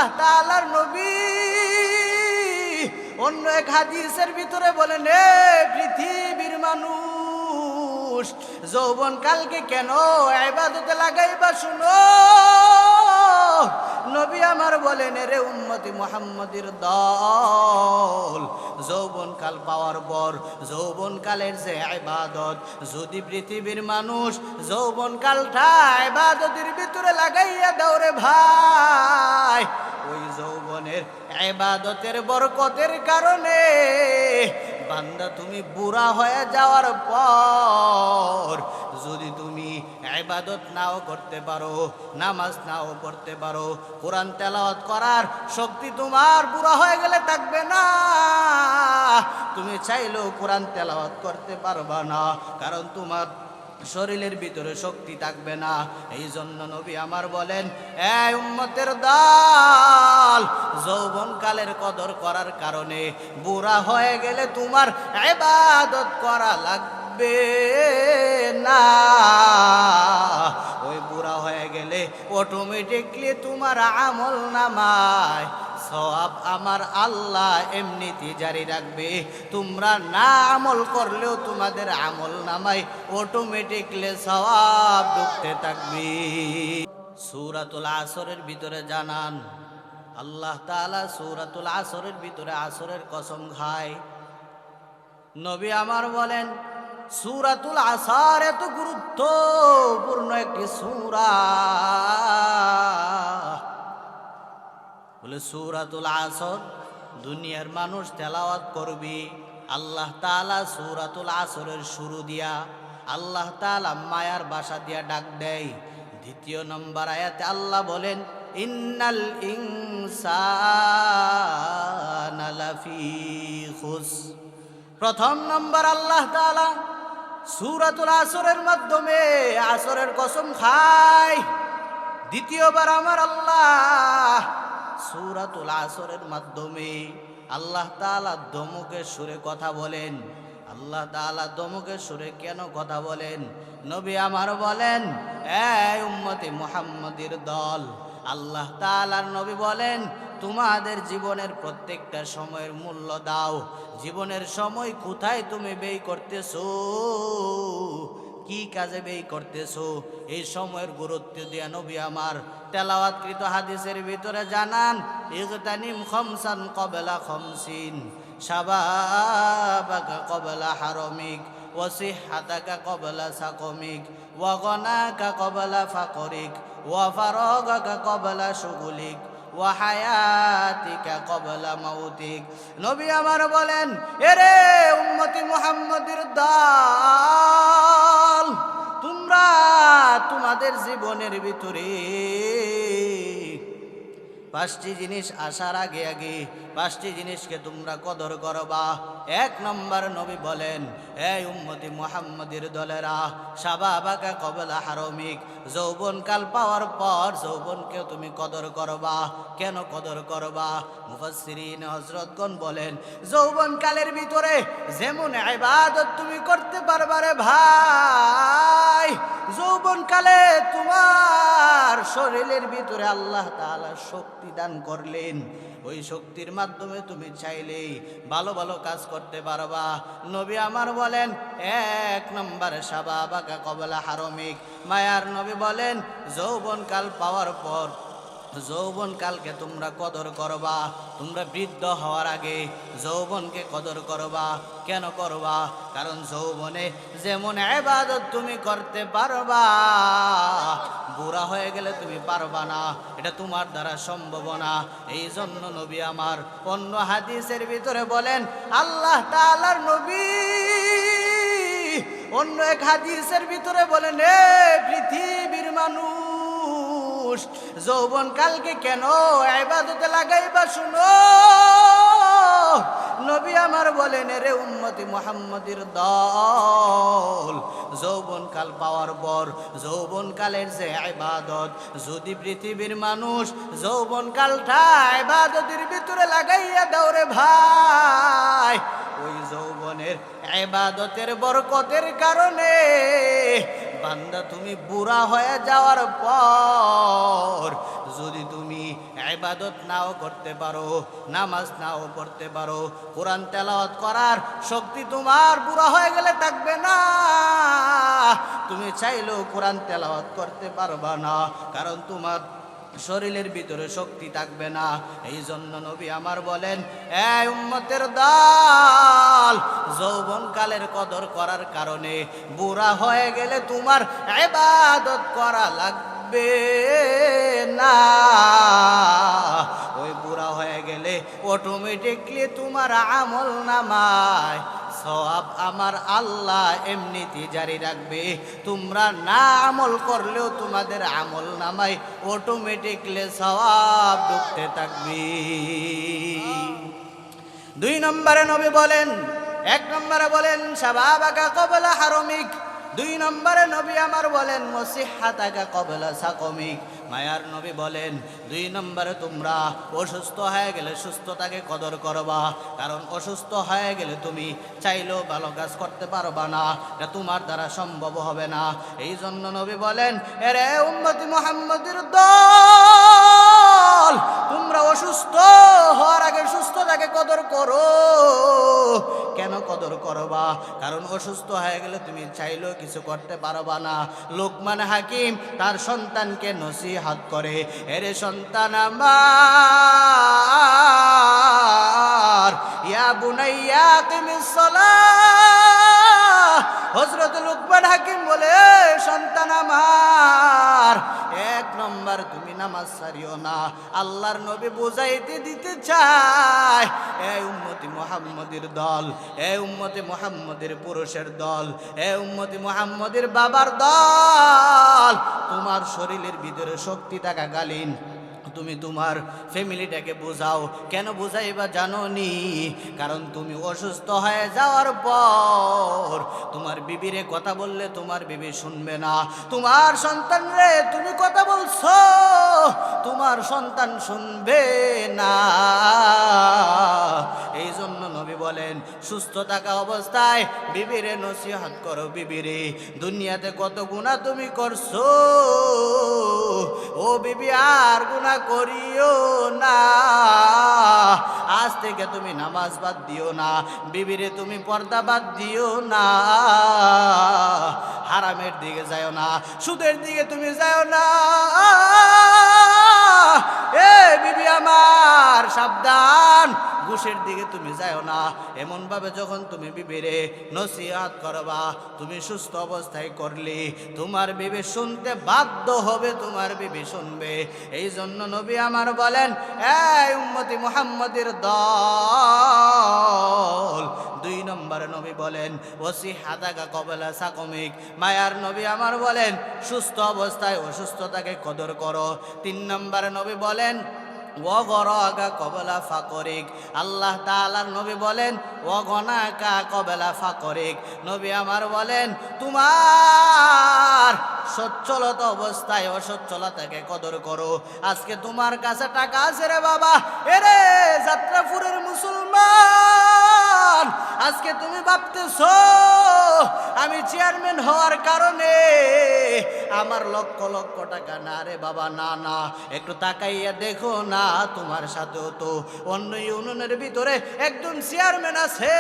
আল্লাহ তাআলার নবী অন্য এক হাদিসের ভিতরে বলেন, এ পৃথিবীর মানুষ, যৌবন কালকে কেন ইবাদতে লাগাইবা শুনো। নবী আমার বলেন, রে উম্মতি মুহাম্মদের দল, যৌবন কাল পাওয়ার পর যৌবন কালের যে ইবাদত, যদি পৃথিবীর মানুষ যৌবন কালটা ইবাদতের ভিতরে লাগাইয়া দাও রে ভাই, ওই যৌবনের ইবাদতের বরকতের কারণে বান্দা তুমি বুড়া হয়ে যাওয়ার পর যদি তুমি ইবাদত নাও করতে পারো, নামাজ নাও পড়তে পারো, কোরআন তেলাওয়াত করার শক্তি তোমার বুড়া হয়ে গেলে থাকবে না। তুমি চাইলেও কোরআন তেলাওয়াত করতে পারবা না, কারণ তোমার শরীরের ভিতরে শক্তি থাকবে না। এই জন্য নবী আমার বলেন, এই উম্মতের দল, যৌবন কালের কদর করার কারণে বুড়া হয়ে গেলে তোমার ইবাদত করা লাগবে না। ওই বুড়া হয়ে গেলে অটোমেটিকলি তোমার আমল নামায় সওয়াব আমার আল্লাহ এমনিতে জারি রাখবে। তোমরা না আমল করলেও তোমাদের আমল নামায় অটোমেটিকলি সওয়াব ঢুকতে থাকবে। সূরাতুল আসরের ভিতরে জানান আল্লাহ তাআলা সূরাতুল আসরের ভিতরে আসরের কসম খায়। নবী আমার বলেন, সূরাতুল আসর এত গুরুত্বপূর্ণ একটি সূরা, বলে সূরাতুল আসর দুনিয়ার মানুষ তেলাওয়াত করবি। আল্লাহ তাআলা সূরাতুল আসরের শুরু দিয়া আল্লাহ তাআলা মায়ার ভাষা দিয়া ডাক দেয়। দ্বিতীয় নম্বর আয়াতে আল্লাহ বলেন, ইন্নাল ইনসানা লাফি খুসর। প্রথম নম্বর আল্লাহ তাআলা সূরাতুল আসরের মাধ্যমে আসরের কসম খায়। দ্বিতীয়বার আমার আল্লাহ সূরাতুল আসরের মাধ্যমে আল্লাহ তাআলা দমকের সুরে কথা বলেন। আল্লাহ তাআলা দমকের সুরে কেন কথা বলেন? নবী আমার বলেন, এই উম্মতে মুহাম্মদের দল, আল্লাহ তাআলার নবী বলেন, তোমাদের জীবনের প্রত্যেকটা সময়ের মূল্য দাও। জীবনের সময় কোথায় তুমি ব্যয় করতেছো, কি কাজে ব্যয় করতেছো, এই সময়ের গুরুত্ব দিয়া নবী আমার তেলাওয়াতকৃত হাদিসের ভিতরে জানান, ইগতানিম খামসান ক্বাবলা খামসিন, শাবাবাকা ক্বাবলা হারামিক, ওয়া সিহহাতাকা ক্বাবলা সাকমিক, ওয়া গনাকা ক্বাবলা ফাকরিক, ওয়া ফারাগাকা ক্বাবলা শুগুলিক, ওয়া হায়াতিকা ক্বাবলা মাউতিক। নবী আমার বলেন, এরে উম্মতি মুহাম্মদের দল, তোমরা তোমাদের জীবনের ভিতরে পাঁচটি জিনিস আসার আগে আগে পাঁচটি জিনিসকে তোমরা কদর করবা। এক নম্বর নবী বলেন, এই উম্মতি মুহাম্মদের দলেরা, শাবাবাকা ক্বাবলা হারামিক, যৌবনকাল পাওয়ার পর যৌবনকেও তুমি কদর করবা। কেন কদর করবা? মুফাসসিরিন হযরতগণ বলেন, যৌবনকালের ভিতরে যেমন ইবাদত তুমি করতে পারবা রে ভাই, যৌবনকালে তোমার শরীরের ভিতরে আল্লাহ তাআলা শক্তি দান করলেন। ওই শক্তির মাধ্যমে তুমি চাইলেই ভালো ভালো কাজ করতে পারবা। নবী আমার বলেন, এক নম্বর শাবাবাকা ক্বাবলা হারামিক, মায়ার নবী বলেন, যৌবনকাল পাওয়ার পর যৌবনকালকে তোমরা কদর করবা। তোমরা বৃদ্ধ হওয়ার আগে যৌবনকে কদর করবা। কেন করবা? কারণ যৌবনে যেমন ইবাদত তুমি করতে পারবা, বুড়া হয়ে গেলে তুমি পারবা না, এটা তোমার দ্বারা সম্ভব না। এই জন্য নবী আমার অন্য হাদিসের ভিতরে বলেন, আল্লাহ তাআলার নবী অন্য এক হাদিসের ভিতরে বলেন, এ পৃথিবীর মানুষ, যৌবন কালকে কেন ইবাদতে লাগাইবা শুনো। নবী আমার বলেন, রে উম্মতি মুহাম্মদের দল, যৌবন কাল পাওয়ার পর যৌবন কালের যে ইবাদত, যদি পৃথিবীর মানুষ যৌবন কালটা ইবাদতের ভিতরে লাগাইয়া দাও রে ভাই, ওই যৌবনের ইবাদতের বরকতের কারণে বান্দা তুমি বুড়া হয়ে যাওয়ার পর যদি তুমি ইবাদত নাও করতে পারো, নামাজ নাও পড়তে পারো, কোরআন তেলাওয়াত করার শক্তি তোমার বুড়া হয়ে গেলে থাকবে না। তুমি চাইলেও কোরআন তেলাওয়াত করতে পারবা না, কারণ তোমার শরীরের ভিতরে শক্তি থাকবে না। এই জন্য নবী আমার বলেন, এই উম্মতের দল, যৌবনকালের কদর করার কারণে বুড়া হয়ে গেলে তোমার ইবাদত করা লাগবে না। ওই বুড়া হয়ে গেলে অটোমেটিকলি তোমার আমল নামায় সওয়াব আমার আল্লাহ এমনিতে জারি রাখবে। তোমরা না আমল করলেও তোমাদের আমল নামায় অটোমেটিকলি সওয়াব ঢুকতে থাকবে। 2 নম্বরে নবী বলেন, 1 নম্বরে বলেন শাবাবাকা ক্বাবলা হারমিক, 2 নম্বরে নবী আমার বলেন ওয়াসিহাতাকা ক্বাবলা সাকমিক। মায়ার নবী বলেন 2 নম্বরে তোমরা অসুস্থ হয়ে গেলে সুস্থতাকে কদর করবা, কারণ অসুস্থ হয়ে গেলে তুমি চাইলেও ভালো কাজ করতে পারবা না, এটা তোমার দ্বারা সম্ভব হবে না। এই জন্য নবী বলেন, এরে উম্মতি মুহাম্মদের দল, তোমরা অসুস্থ হওয়ার আগে সুস্থতাকে কদর করো। কেন কদর করবা? কারণ অসুস্থ হয়ে গেলে তুমি চাইলেও কিছু করতে পারবা না। লোকমান হাকিম তার সন্তানকে নসিহত করে, এরে সন্তান আমার, ইয়া বুনাইয়া কিমিস সালাহ। হযরত লোকমান হাকিম বলে, সন্তান আমার, 1 নম্বর তুমি নামাজ ছাড়িও না। আল্লাহর নবী বুঝাইতে দিতে চায়, এই উম্মতি মুহাম্মদের দল, এই উম্মতি মুহাম্মদের পুরুষের দল, এই উম্মতি মুহাম্মদের বাবার দল, তোমার শরীরের ভিতরে শক্তি থাকাকালীন তুমি তোমার ফ্যামিলিটাকে বোঝাও। কেন বুঝাইবা জানো নি? কারণ তুমি অসুস্থ হয়ে যাওয়ার পর তোমার বিবিরে কথা বললে তোমার বিবি শুনবে না। তোমার সন্তান রে তুমি কথা বলছো, তোমার সন্তান শুনবে না। এই জন্য নবী বলেন, সুস্থ থাকা অবস্থায় বিবিরে নসিহত করো। বিবিরে, দুনিয়াতে কত গুনাহ তুমি করছো, ও বিবি আর গুনাহ করিও না। আজ থেকে তুমি নামাজ বাদ দিও না, বিবিরে তুমি পর্দা বাদ দিও না, হারামের দিকে যাও না, সুদের দিকে তুমি যাও না। এ বিবি আমার সাবধান, ঘুষের দিকে তুমি যাও না। এমন ভাবে যখন তুমি বিবিরে নসিহত করবা, তুমি সুস্থ অবস্থায় করলে তোমার বিবি শুনতে বাধ্য হবে, তোমার বিবি শুনবে। এই জন্য নবী আমার বলেন, এই উম্মতি মুহাম্মদের দল, 2 নম্বরে নবী বলেন ওয়াসিহাতাকা ক্বাবলা সাকমিক। মায়ার নবী আমার বলেন, সুস্থ অবস্থায় অসুস্থতাকে কদর করো। 3 নম্বরে নবী বলেন ওয়াগরাকা ক্বাবলা ফাকরিক। আল্লাহ তাআলার নবী বলেন ওয়াগনাকা ক্বাবলা ফাকরিক। নবী আমার বলেন, তোমার সচ্ছলতা অবস্থায় অসচ্ছলতাকে কদর করো। আজকে তোমার কাছে টাকা আছে রে বাবা, এরে যাত্রাপুরের মুসলমান, আজকে তুমি ভাবতেছো আমি চেয়ারম্যান হওয়ার কারণে আমার লক্ষ লক্ষ টাকা। না রে বাবা, না না, একটু তাকাইয়া দেখো না, তোমার সাথেও তো অন্য ইউনিয়নের ভিতরে একজন চেয়ারম্যান আছে,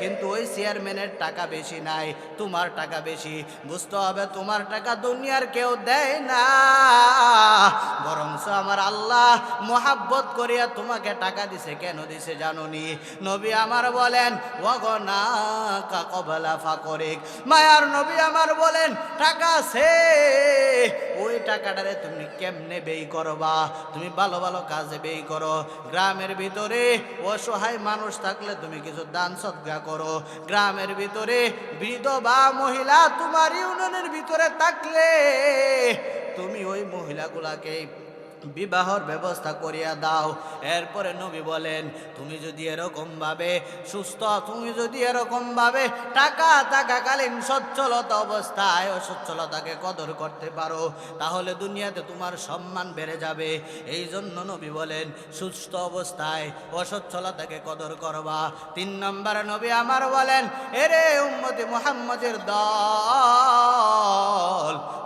কিন্তু ওই চেয়ারম্যানের টাকা বেশি নাই, তোমার টাকা বেশি। বুঝতে হবে তোমার টাকা দুনিয়ার কেউ দেয় না, বরঞ্চ আমার আল্লাহ মোহাব্বত করিয়া তোমাকে টাকা দিছে। কেন দিছে জানোনি? নবী আমার বলেন ওয়াগনাকা ক্বাবলা ফাকরিক। মায়ার নবী আমার বলেন, টাকা আছে, ওই টাকাটারে তুমি কেমনে ব্যয় করবা? তুমি ভালো ভালো কাজে ব্যয় করো। গ্রামের ভিতরে অসহায় মানুষ থাকলে তুমি কিছু দান সদকা করো। গ্রামের ভিতরে বিধবা মহিলা তোমার ইউনিয়নের ভিতরে থাকলে তুমি ওই মহিলাগুলাকে বিবাহর ব্যবস্থা করিয়া দাও। এরপরে নবী বলেন, তুমি যদি এরকম ভাবে সুস্থ, তুমি যদি এরকম ভাবে টাকা থাকাকালীন সচ্ছলতা অবস্থায় অসচ্ছলতাকে কদর করতে পারো, তাহলে দুনিয়াতে তোমার সম্মান বেড়ে যাবে। এই জন্য নবী বলেন, সুস্থ অবস্থায় অসচ্ছলতাকে কদর করবা। 3 নম্বর নবী আমার বলেন, এরে উম্মতি মুহাম্মদের দল,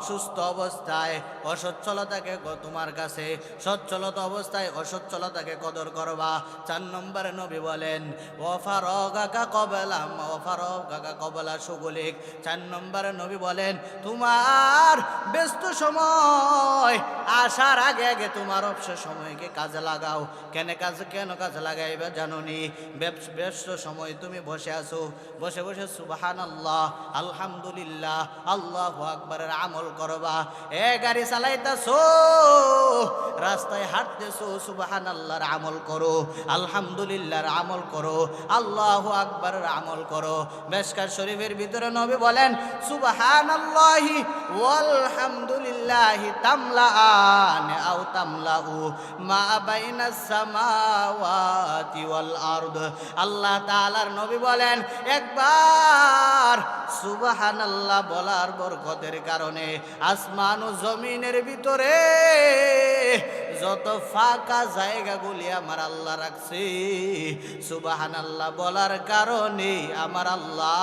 সুস্থ অবস্থায় অসচ্ছলতাকে তোমার কাছে, সচ্ছলতা অবস্থায় অসচ্ছলতাকে কদর করবা। 4 নম্বরে নবী বলেন, ওয়াফারগাকা কবলা সুগুলিক। 4 নম্বরে নবী বলেন, তোমার ব্যস্ত সময় আসার আগে আগে তোমার অবসর সময়কে কাজে লাগাও। কেন কাজে লাগাইবে জানোনি? ব্যস্ত সময় তুমি বসে আছো, বসে বসে সুবহানাল্লাহ, আলহামদুলিল্লাহ, আল্লাহু আকবারের আমল করবা। গাড়ি চালাইতেছো, রাস্তায় হাঁটতেছো, সুবহানাল্লাহর আমল করো, আলহামদুলিল্লাহর আমল করো, আল্লাহু আকবারের আমল করো। মিশকাত শরীফের ভিতরে নবী বলেন, সুবহানাল্লাহি ওয়ালহামদুলিল্লাহি তামলাআন আও তামলাউ মা বাইনাস সামাওয়াতি ওয়াল আরদ। আল্লাহ তাআলার নবী বলেন, একবার সুবহানাল্লাহ বলার বরকতের কারণে আসমান ও জমিনের ভিতরে যত ফাঁকা জায়গাগুলি আমার আল্লাহ রাখছে, সুবহানাল্লাহ বলার কারণে আমার আল্লাহ